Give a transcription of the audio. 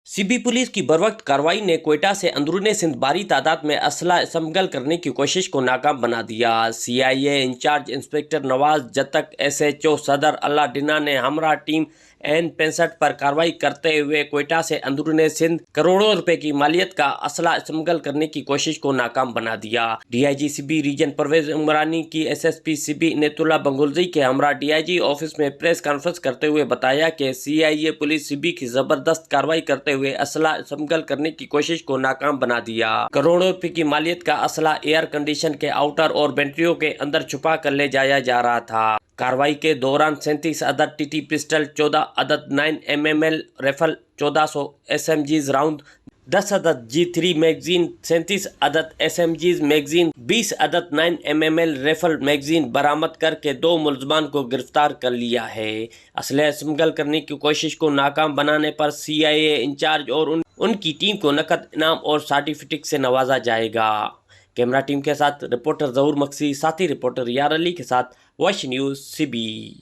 CB police की बर्वक्त कार्रवाई ने क्वेटा से अंदरूनी सिंध भारी तादाद में असला स्मगल करने की कोशिश को नाकाम बना दिया। सीआईए इंचार्ज इंस्पेक्टर नवाज जतक, एसएचओ सदर अल्लाह डिना ने हमरा टीम N65 पर कार्रवाई करते हुए क्वेटा से अंदरूनी सिंध करोड़ों रुपए की मालियत का असला स्मगल करने की कोशिश को नाकाम बना दिया। डीआईजी सीबी रीजन परवेज उमरानी की एसएसपी सीबी नेतुल्ला बंगुल्जी के हमरा डीआईजी ऑफिस में प्रेस कॉन्फ्रेंस करते हुए बताया कि सीआईए पुलिस सीबी की जबरदस्त कार्रवाई करते हुए असला स्मगल करने की कोशिश को नाकाम बना दिया। करोड़ों रुपए की मालियत का असला एयर कंडीशन के आउटर और बैटरियों के अंदर छुपा कर ले जाया जा रहा था। कार्रवाई के दौरान 37 अदद टीटी पिस्टल, 14 अदद 9mm राइफल, 1400 SMGs राउंड, 10 अदद G3 मैगजीन, 37 अदद SMGs मैगजीन, 20 अदद 9mm राइफल मैगजीन बरामद करके 2 मुलजमान को गिरफ्तार कर लिया है। असलह स्मगल करने की कोशिश को नाकाम बनाने पर CIA इंचार्ज और उनकी टीम को नकद इनाम और सर्टिफिकेट से नवाजा जाएगा। कैमरा टीम के साथ रिपोर्टर जहूर मक्सी, साथी रिपोर्टर यार अली के साथ वॉइस न्यूज़ सीबी।